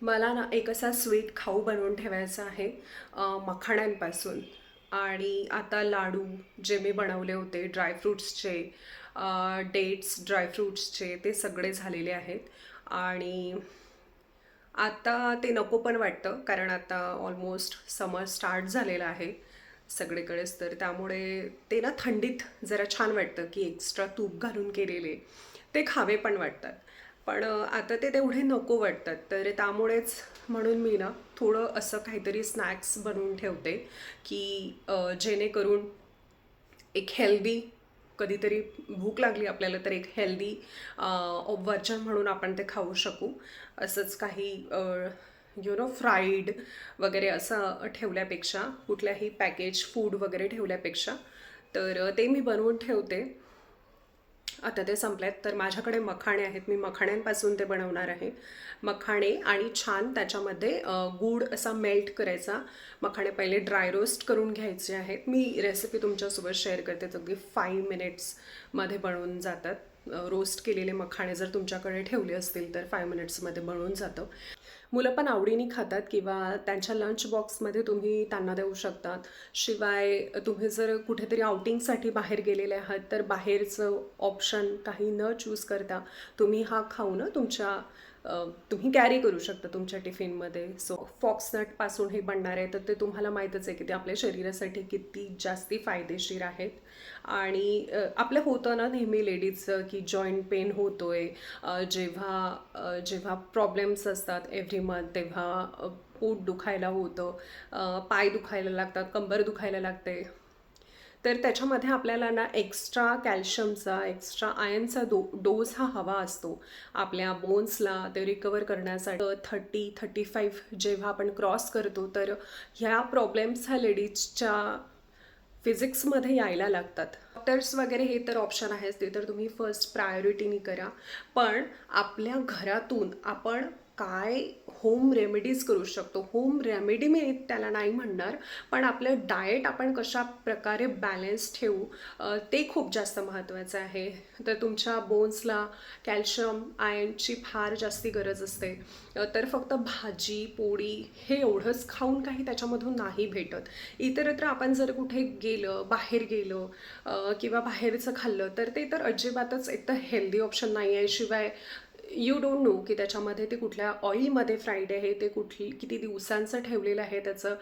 मला ना एक असा स्वीट खाऊ बनवून ठेवायचा आहे मखाण्यांपासून. आणि आता लाडू जे मी बनवले होते ड्रायफ्रूट्सचे, डेट्स ड्रायफ्रूट्सचे, ते सगळे झालेले आहेत. आणि आता ते नको पण वाटतं, कारण आता ऑलमोस्ट समर स्टार्ट झालेला आहे सगळीकडेच. तर त्यामुळे ते ना थंडीत जरा छान वाटतं की एक्स्ट्रा तूप घालून केलेले ते खावे पण वाटतात. पण आता ते तेवढे नको वाटतात. तर त्यामुळेच म्हणून मी ना थोडं असं काहीतरी स्नॅक्स बनवून ठेवते की जेणेकरून एक हेल्दी, कधीतरी भूक लागली आपल्याला तर एक हेल्दी वर्जन म्हणून आपण ते खाऊ शकू. असंच काही फ्राईड वगैरे असं ठेवल्यापेक्षा, कुठल्याही पॅकेज फूड वगैरे ठेवल्यापेक्षा, तर ते मी बनवून ठेवते. आता ते संपल्यात तर माझ्याकडे मखाणे आहेत. मी मखाण्यांपासून ते बनवणार आहे. मखाणे आणि छान त्याच्यामध्ये गूळ असा मेल्ट करायचा. मखाणे पहिले ड्राय रोस्ट करून घ्यायचे आहेत. मी रेसिपी तुमच्यासोबत शेअर करते. अगदी 5 मिनिट्समध्ये बनवून जातात. रोस्ट केलेले मखाणे जर तुमच्याकडे ठेवले असतील तर 5 मिनिट्समध्ये बनवून जातं. मुलं पण आवडीने खातात किंवा त्यांच्या लंच बॉक्समध्ये तुम्ही त्यांना देऊ शकतात. शिवाय तुम्ही जर कुठेतरी आउटिंगसाठी बाहेर गेलेले आहात तर बाहेरचं ऑप्शन काही न चूज करता तुम्ही हा खाऊन तुम्ही कॅरी करू शकता तुमच्या टिफिनमध्ये. सो फॉक्सनटपासून हे बनणार आहे, तर ते तुम्हाला माहीतच आहे की ते आपल्या शरीरासाठी किती जास्ती फायदेशीर आहेत. आणि आपलं होतं ना नेहमी लेडीजचं की जॉईंट पेन होतोय, जेव्हा प्रॉब्लेम्स असतात एव्हरी मंथ, तेव्हा पोट दुखायला होतं, पाय दुखायला लागतात, कंबर दुखायला लागते. तर त्याच्यामध्ये आपल्याला ना एक्स्ट्रा कॅल्शियमचा, एक्स्ट्रा आयर्नचा डोस हा हवा असतो आपल्या बोन्सला ते रिकवर करण्यासाठी. 30-35 जेव्हा आपण क्रॉस करतो तर ह्या प्रॉब्लेम्स ह्या लेडीजच्या फिजिक्समध्ये यायला लागतात. डॉक्टर्स वगैरे हे तर ऑप्शन आहेच, ते तर तुम्ही फर्स्ट प्रायोरिटीनी करा. पण आपल्या घरातून आपण काय होम रेमेडीज करू शकतो, होम रेमेडी मी त्याला नाही म्हणणार, पण आपलं डाएट आपण कशा प्रकारे बॅलन्स ठेवू ते खूप जास्त महत्त्वाचं आहे. तर तुमच्या बोन्सला कॅल्शियम आयर्नची फार जास्ती गरज असते. तर फक्त भाजी पोळी हे एवढंच खाऊन काही त्याच्यामधून नाही भेटत. इतरत्र आपण जर कुठे गेलं, बाहेर गेलो किंवा बाहेरचं खाल्लं तर ते तर अजिबातच एक तर हेल्दी ऑप्शन नाही आहे. शिवाय यू डोंट नो की त्याच्यामध्ये ते कुठल्या ऑइलमध्ये फ्राईड आहे, ते किती दिवसांचं ठेवलेलं आहे, त्याचं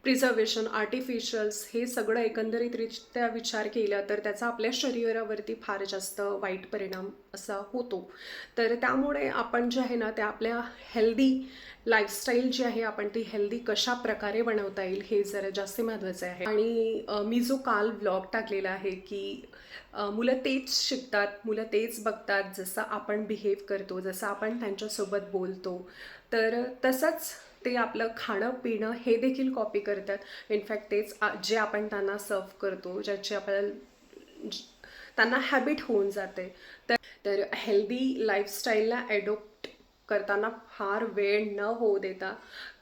प्रिझर्वेशन, आर्टिफिशियल्स, हे सगळं एकंदरीतरित्या विचार केला तर त्याचा आपल्या शरीरावरती फार जास्त वाईट परिणाम असा होतो. तर त्यामुळे आपण जे आहे ना ते आपल्या हेल्दी लाईफस्टाईल जी आहे आपण ती हेल्दी कशा प्रकारे बनवता येईल हे जरा जास्त महत्त्वाचं आहे. आणि मी जो काल ब्लॉग टाकलेला आहे की मुलं तेच शिकतात, मुलं तेच बघतात, जसं आपण बिहेव करतो, जसं आपण त्यांच्यासोबत बोलतो, तर तसंच ते आपलं खाणं पिणं हे देखील कॉपी करतात. इनफॅक्ट तेच जे आपण त्यांना सर्व करतो, ज्याची आपल्याला त्यांना हॅबिट होऊन जाते. तर हेल्दी लाईफस्टाईलला ॲडॉप्ट करताना फार वेळ न होऊ देता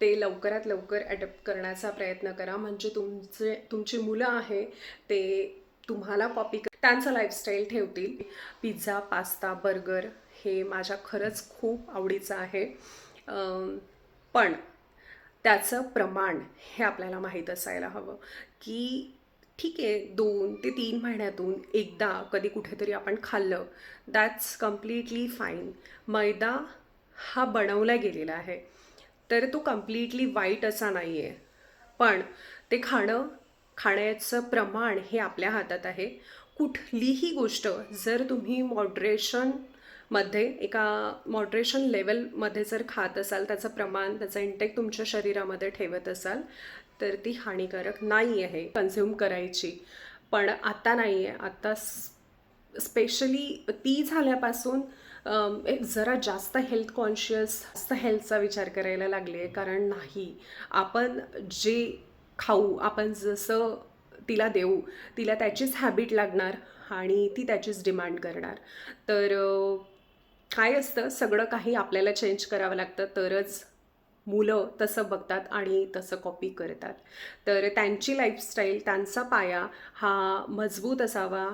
ते लवकरात लवकर ॲडॉप्ट करण्याचा प्रयत्न करा. म्हणजे तुमची मुलं आहे ते तुम्हाला कॉपी त्यांचं लाईफस्टाईल ठेवतील. पिझ्झा, पास्ता, बर्गर हे माझ्या खरंच खूप आवडीचं आहे. पण त्याचं प्रमाण हे आपल्याला माहीत असायला हवं की ठीक आहे, 2 ते 3 महिन्यातून एकदा कधी कुठेतरी आपण खाल्लं, दॅट्स कम्प्लिटली फाईन. मैदा हा बनवला गेलेला आहे, तर तो कम्प्लिटली वाईट असा नाही आहे. पण ते खाण्याचं प्रमाण हे आपल्या हातात आहे. कुठलीही गोष्ट जर तुम्ही एका मॉडरेशन लेवलमध्ये जर खात असाल, त्याचं प्रमाण, त्याचा इंटेक तुमच्या शरीरामध्ये ठेवत असाल, तर ती हानिकारक नाही आहे कन्झ्युम करायची. पण आता नाही आहे. आता स्पेशली ती झाल्यापासून एक जरा जास्त हेल्थ कॉन्शियस, जास्त हेल्थचा विचार करायला लागले आहे. कारण नाही, आपण जे खाऊ, आपण जसं तिला देऊ, तिला त्याचीच हॅबिट लागणार आणि ती त्याचीच डिमांड करणार. तर काय असतं, सगळं काही आपल्याला चेंज करावं लागतं, तरच मुलं तसं बघतात आणि तसं कॉपी करतात. तर त्यांची लाईफस्टाईल, त्यांचा पाया हा मजबूत असावा,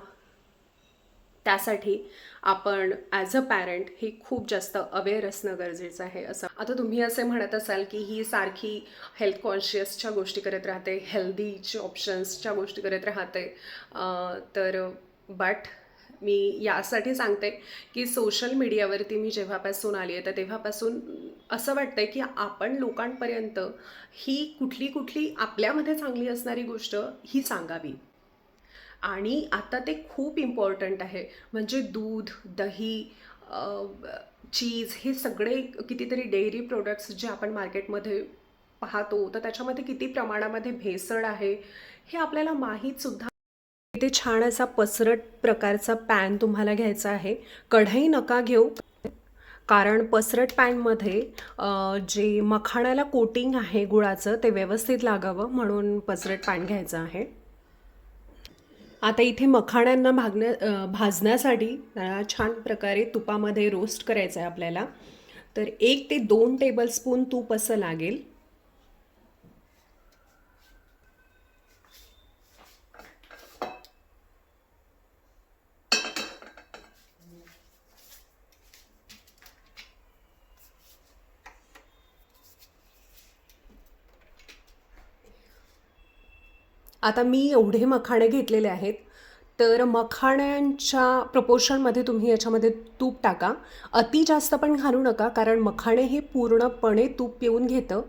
त्यासाठी आपण ॲज अ पॅरेंट ही खूप जास्त अवेअर असणं गरजेचं आहे. असं आता तुम्ही असे म्हणत असाल की ही सारखी हेल्थ कॉन्शियसच्या गोष्टी करत राहते, हेल्दीचे ऑप्शन्सच्या गोष्टी करत राहते. तर बट मी यासाठी सांगते की सोशल मीडियावरती मी जेव्हापासून आली आहे तर तेव्हापासून असं वाटतंय की आपण लोकांपर्यंत ही कुठली कुठली आपल्यामध्ये चांगली असणारी गोष्ट ही सांगावी. आणि आता ते खूप इम्पॉर्टंट आहे. म्हणजे दूध, दही, चीज हे सगळे कितीतरी डेअरी प्रोडक्ट्स जे आपण मार्केटमध्ये पाहतो, तर त्याच्यामध्ये किती प्रमाणामध्ये भेसळ आहे, हे आपल्याला माहीतसुद्धा. इथे छान असा पसरट प्रकारचा पॅन तुम्हाला घ्यायचा आहे. कढई नका घेऊ, कारण पसरट पॅनमध्ये जे मखाण्याला कोटिंग आहे गुळाचं ते व्यवस्थित लागावं म्हणून पसरट पॅन घ्यायचं आहे. आता इथे मखाण्यांना भाजण्यासाठी त्याला छान प्रकारे तुपामध्ये रोस्ट करायचं आहे आपल्याला. तर 1 ते 2 टेबलस्पून तूप असं लागेल. आता मी एवढे मखाणे घेतलेले आहेत, तर मखाण्यांच्या प्रपोर्शनमध्ये तुम्ही याच्यामध्ये तूप टाका. अति जास्त पण घालू नका, कारण मखाणे हे पूर्णपणे तूप पिऊन घेतं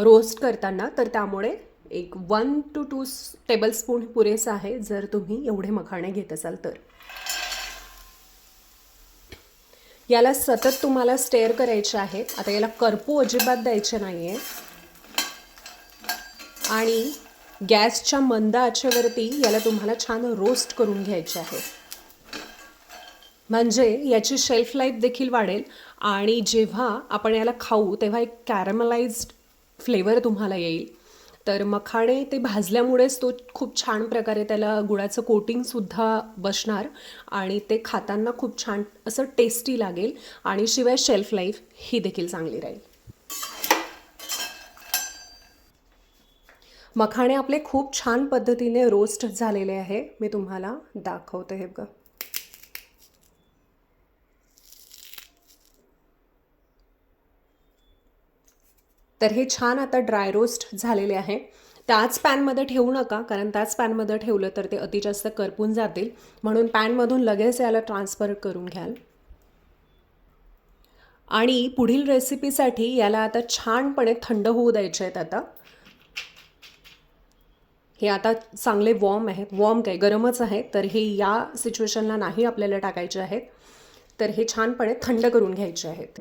रोस्ट करताना. तर त्यामुळे एक 1 to 2 टेबलस्पून पुरेसं आहे जर तुम्ही एवढे मखाणे घेत असाल तर. याला सतत तुम्हाला स्टेअर करायचे आहे. आता याला करपू अजिबात द्यायचे नाही आहे. आणि गॅसच्या मंद आचेवरती याला तुम्हाला छान रोस्ट करून घ्यायचे आहे. म्हणजे याची शेल्फ लाईफ देखील वाढेल आणि जेव्हा आपण याला खाऊ तेव्हा एक कॅरमलाइज्ड फ्लेवर तुम्हाला येईल. तर मखाणे ते भाजल्यामुळेच तो खूप छान प्रकारे त्याला गुळाचं कोटिंगसुद्धा बसणार आणि ते खाताना खूप छान असं टेस्टी लागेल आणि शिवाय शेल्फ लाईफ ही देखील चांगली राहील. मखाणे आपले खूप छान पद्धतीने रोस्ट झालेले आहे. मी तुम्हाला दाखवते हे बघा. तर हे छान आता ड्राय रोस्ट झालेले आहे. त्याच पॅनमध्ये ठेवू नका, कारण त्याच पॅनमध्ये ठेवलं तर ते अति जास्त करपून जातील. म्हणून पॅनमधून लगेच याला ट्रान्सफर करून घ्याल. आणि पुढील रेसिपीसाठी याला आता छानपणे थंड होऊ द्यायचे आहेत. आता हे आता चांगले वॉर्म आहेत. वॉर्म काय, गरमच आहे. तर हे या सिच्युएशनला नाही आपल्याला टाकायचे आहेत. तर हे छानपणे थंड करून घ्यायचे आहेत.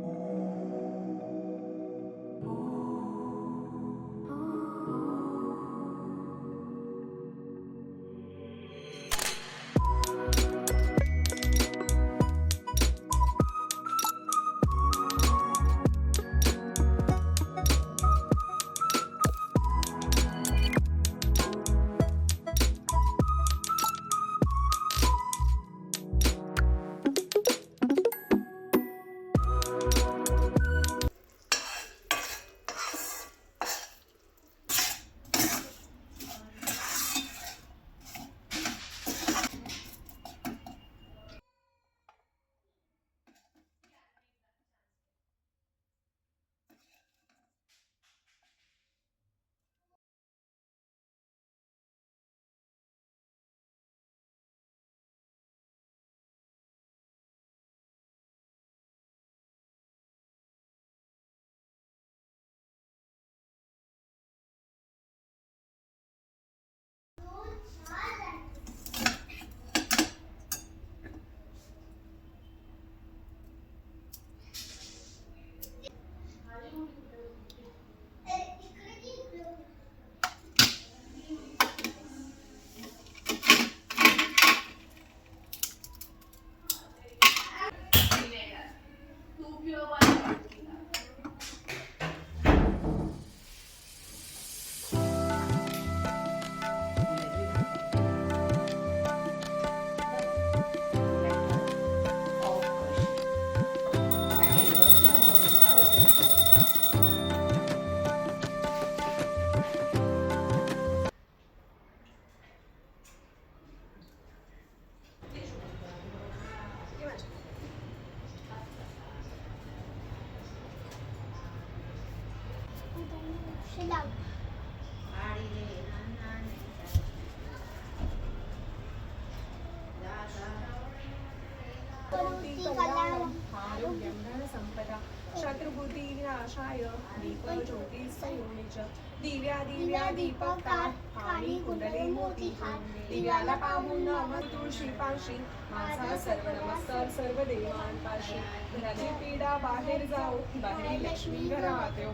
आरोग्यं धनसम्पदा शत्रुबुद्धिविनाशाय दीपज्योतिस्संयोनिच दिव्या दिव्या दीपकार आणि कुंडले मोतीहार दिव्याला पाहून नमः तुळशी पाशी माझा सर्व नमस्कार सर्व देवांपाशी घराची पीडा बाहेर जाओ बाहेर लक्ष्मी घरात येऊ.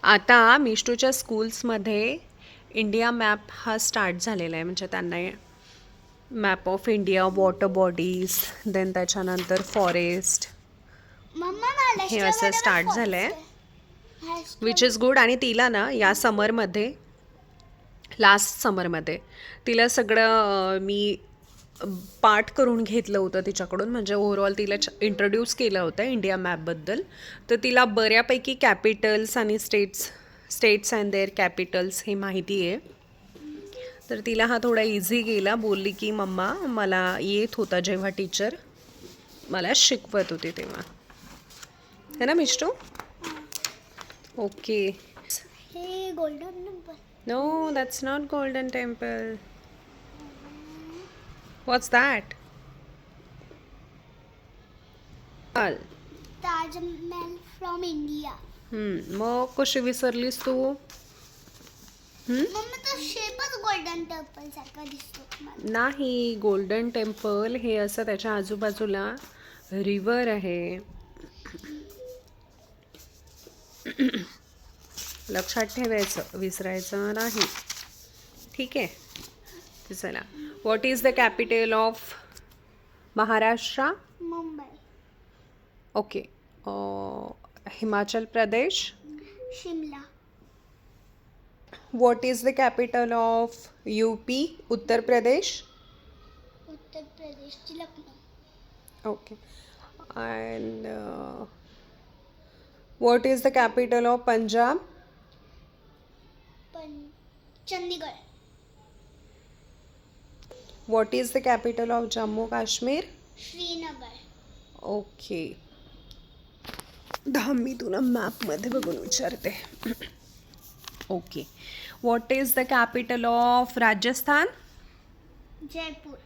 आता मिष्टूच्या स्कूल्समध्ये इंडिया मॅप हा स्टार्ट झालेला आहे, म्हणजे त्यांना map of India, water bodies, then त्याच्यानंतर फॉरेस्ट, हे असं स्टार्ट झालं आहे, विच इज गुड. आणि तिला ना या समरमध्ये, लास्ट समरमध्ये तिला सगळं मी पाठ करून घेतलं होतं तिच्याकडून, म्हणजे ओव्हरऑल तिला इंट्रोड्यूस केलं होतं इंडिया मॅपबद्दल. तर तिला बऱ्यापैकी कॅपिटल्स आणि स्टेट्स अँड देअर कॅपिटल्स हे माहिती आहे. तर तिला हा थोडा इझी गेला. बोलली की मम्मा मला येत होता जेव्हा टीचर मला शिकवत होते तेव्हा, है ना मिष्टू? ओके. हे golden temple. No, that's not golden temple. What's that? Taj Mahal from India. मग कशी विसरलीस तू? मम्मी तो शेपच गोल्डन टेम्पल सारखा दिसतो मला. नाही, गोल्डन टेम्पल हे असं त्याच्या आजूबाजूला रिव्हर आहे. लक्षात ठेवायचं, विसरायचं नाही. ठीक आहे. चला, what is the capital of Maharashtra? Mumbai. Okay. Himachal Pradesh? Shimla. What is the capital of UP, Uttar Pradesh? उत्तर प्रदेशची Lucknow. Okay. And what is the capital of Punjab? Chandigarh. What is the capital of Jammu Kashmir? Srinagar. Okay. 10 मी तुला मॅपमध्ये बघून विचारते. Okay. What is the capital of Rajasthan? Jaipur.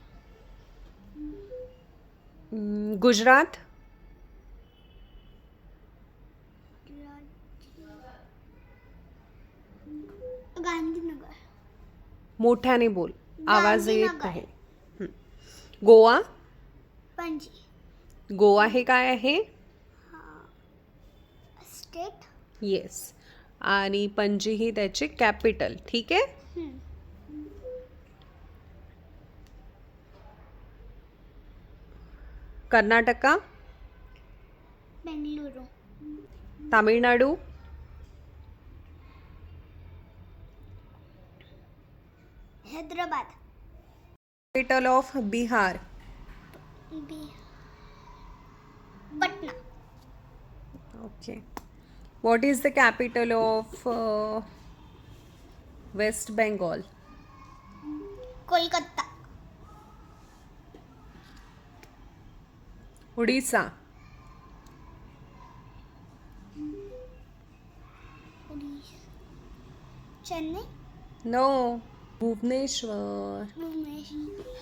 Gujarat? Gandhinagar. मोठ्याने बोल, आवाज येत गांधीनगर. आहे. गोवा? पणजी. गोवा हे काय आहे? स्टेट. येस. आणि पणजी ही त्याची कॅपिटल. ठीक आहे. Karnataka? Bengaluru. Tamil Nadu? Hyderabad. Capital of Bihar? Patna. Okay. What is the capital of West Bengal? Kolkata. Orissa? Chennai. No, Bhubaneswar. Bhubaneswar.